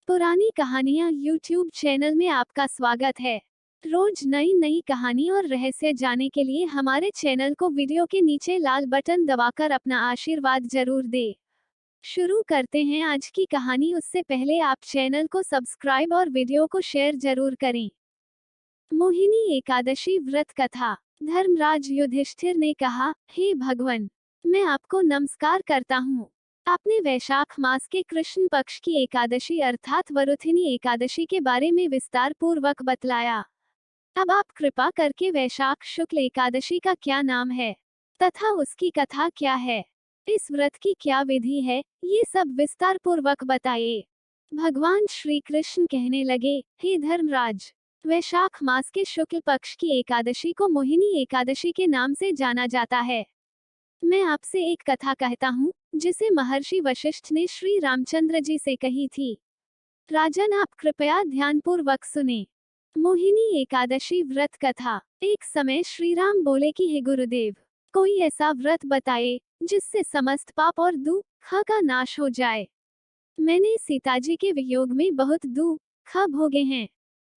पुरानी कहानियाँ YouTube channel में आपका स्वागत है। रोज नई नई कहानी और रहस्य जानने के लिए हमारे चैनल को वीडियो के नीचे लाल बटन दबाकर अपना आशीर्वाद जरूर दें। शुरू करते हैं आज की कहानी। उससे पहले आप चैनल को सब्सक्राइब और वीडियो को शेयर जरूर करें। मोहिनी एकादशी व्रत कथा। धर्मराज युधिष्ठिर ने कहा, हे भगवान, मैं आपको नमस्कार करता हूँ। आपने वैशाख मास के कृष्ण पक्ष की एकादशी अर्थात वरुथिनी एकादशी के बारे में विस्तार पूर्वक बतलाया। अब आप कृपा करके वैशाख शुक्ल एकादशी का क्या नाम है तथा उसकी कथा क्या है, इस व्रत की क्या विधि है, ये सब विस्तार पूर्वक बताइए। भगवान श्री कृष्ण कहने लगे, हे धर्मराज, वैशाख मास के शुक्ल पक्ष की एकादशी को मोहिनी एकादशी के नाम से जाना जाता है। मैं आपसे एक कथा कहता हूँ जिसे महर्षि वशिष्ठ ने श्री रामचंद्र जी से कही थी। राजन, आप कृपया ध्यानपूर्वक सुने। मोहिनी एकादशी व्रत कथा। एक समय श्री राम बोले कि हे गुरुदेव, कोई ऐसा व्रत बताए जिससे समस्त पाप और दुख का नाश हो जाए। मैंने सीताजी के वियोग में बहुत दुख भोगे हैं।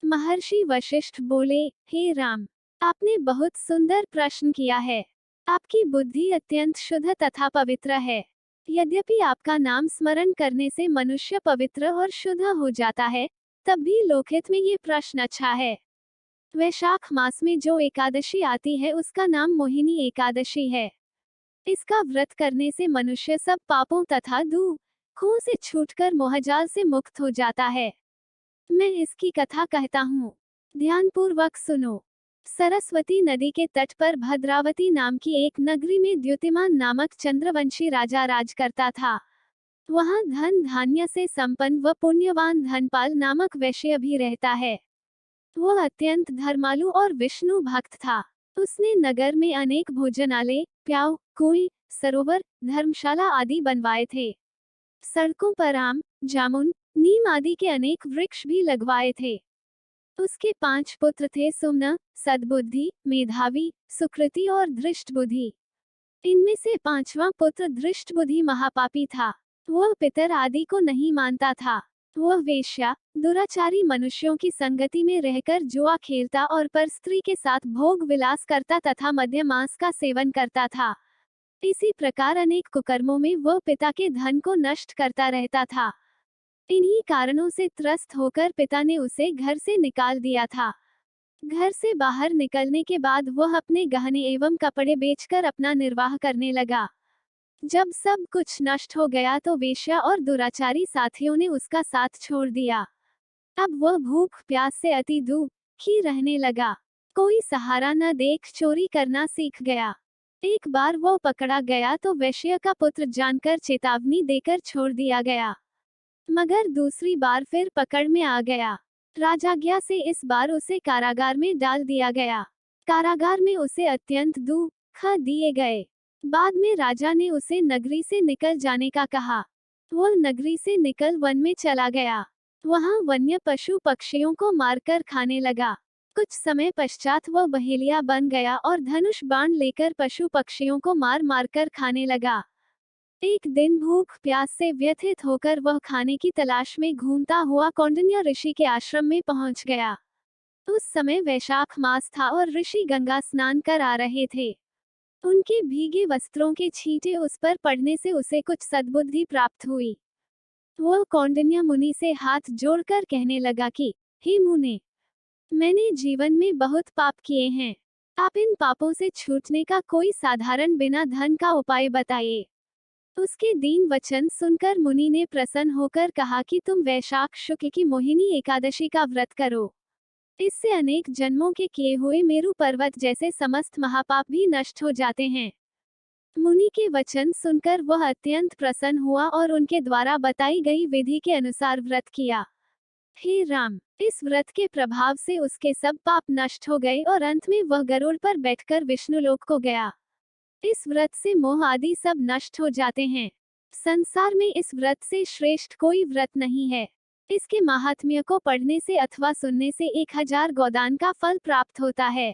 महर्षि वशिष्ठ बोले, हे राम, आपने बहुत सुंदर प्रश्न किया है। आपकी बुद्धि अत्यंत शुद्ध तथा पवित्र है। यद्यपि आपका नाम स्मरण करने से मनुष्य पवित्र और शुद्ध हो जाता है, तब भी लोकहित में ये प्रश्न अच्छा है। वैशाख मास में जो एकादशी आती है उसका नाम मोहिनी एकादशी है। इसका व्रत करने से मनुष्य सब पापों तथा दुखों से छूटकर मोहजाल से मुक्त हो जाता है। मैं इसकी कथा कहता हूँ, ध्यानपूर्वक सुनो। सरस्वती नदी के तट पर भद्रावती नाम की एक नगरी में द्युतिमान नामक चंद्रवंशी राजा राज करता था। वहाँ धन धान्य से संपन्न व पुण्यवान धनपाल नामक वैश्य भी रहता है। वह अत्यंत धर्मालु और विष्णु भक्त था। उसने नगर में अनेक भोजनालय, प्याऊ, कुएं, सरोवर, धर्मशाला आदि बनवाए थे। सड़कों पर आम, जामुन, नीम आदि के अनेक वृक्ष भी लगवाए थे। उसके 5 पुत्र थे, सुमन, सद्बुद्धि, मेधावी, सुकृति और धृष्टबुद्धि। इनमें से 5वां पुत्र धृष्टबुद्धि महापापी था। वह पितर आदि को नहीं मानता था। वह वेश्या, दुराचारी मनुष्यों की संगति में रहकर जुआ खेलता और पर स्त्री के साथ भोग विलास करता तथा मद्य मांस का सेवन करता था। इसी प्रकार अनेक कुकर्मों में वह पिता के धन को नष्ट करता रहता था। इन्हीं कारणों से त्रस्त होकर पिता ने उसे घर से निकाल दिया था। घर से बाहर निकलने के बाद वह अपने गहने एवं कपड़े बेचकर अपना निर्वाह करने लगा। जब सब कुछ नष्ट हो गया तो वेश्या और दुराचारी साथियों ने उसका साथ छोड़ दिया। अब वह भूख प्यास से अति दुखी रहने लगा। कोई सहारा न देख चोरी करना सीख गया। एक बार वह पकड़ा गया तो वैश्य का पुत्र जानकर चेतावनी देकर छोड़ दिया गया, मगर दूसरी बार फिर पकड़ में आ गया। राजाज्ञा से इस बार उसे कारागार में डाल दिया गया। कारागार में उसे अत्यंत दुख दिए गए। बाद में राजा ने उसे नगरी से निकल जाने का कहा। वह नगरी से निकल वन में चला गया। वहां वन्य पशु पक्षियों को मारकर खाने लगा। कुछ समय पश्चात वह बहेलिया बन गया और धनुष बाण लेकर पशु पक्षियों को मार मारकर खाने लगा। एक दिन भूख प्यास से व्यथित होकर वह खाने की तलाश में घूमता हुआ कौंडिन्य ऋषि के आश्रम में पहुंच गया। उस समय वैशाख मास था और ऋषि गंगा स्नान कर आ रहे थे। उनके भीगे वस्त्रों के छींटे उस पर पड़ने से उसे कुछ सद्बुद्धि प्राप्त हुई। वह कौंडिन्य मुनि से हाथ जोड़कर कहने लगा कि, हे मुने, मैंने जीवन में बहुत पाप किए हैं। आप इन पापों से छूटने का कोई साधारण बिना धन का उपाय बताइए। उसके दीन वचन सुनकर मुनि ने प्रसन्न होकर कहा कि तुम वैशाख शुक्ल की मोहिनी एकादशी का व्रत करो। इससे अनेक जन्मों के किए हुए मेरु पर्वत जैसे समस्त महापाप भी नष्ट हो जाते हैं। मुनि के वचन सुनकर वह अत्यंत प्रसन्न हुआ और उनके द्वारा बताई गई विधि के अनुसार व्रत किया। हे राम, इस व्रत के प्रभाव से उसके सब पाप नष्ट हो गए और अंत में वह गरुड़ पर बैठकर विष्णुलोक को गया। इस व्रत से मोह आदि सब नष्ट हो जाते हैं। संसार में इस व्रत से श्रेष्ठ कोई व्रत नहीं है। इसके महात्म्य को पढ़ने से अथवा सुनने से 1000 गोदान का फल प्राप्त होता है।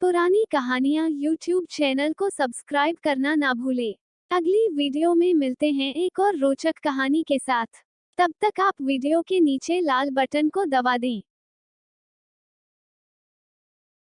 पुरानी कहानियाँ यूट्यूब चैनल को सब्सक्राइब करना ना भूले। अगली वीडियो में मिलते हैं एक और रोचक कहानी के साथ। तब तक आप वीडियो के नीचे लाल बटन को दबा दें।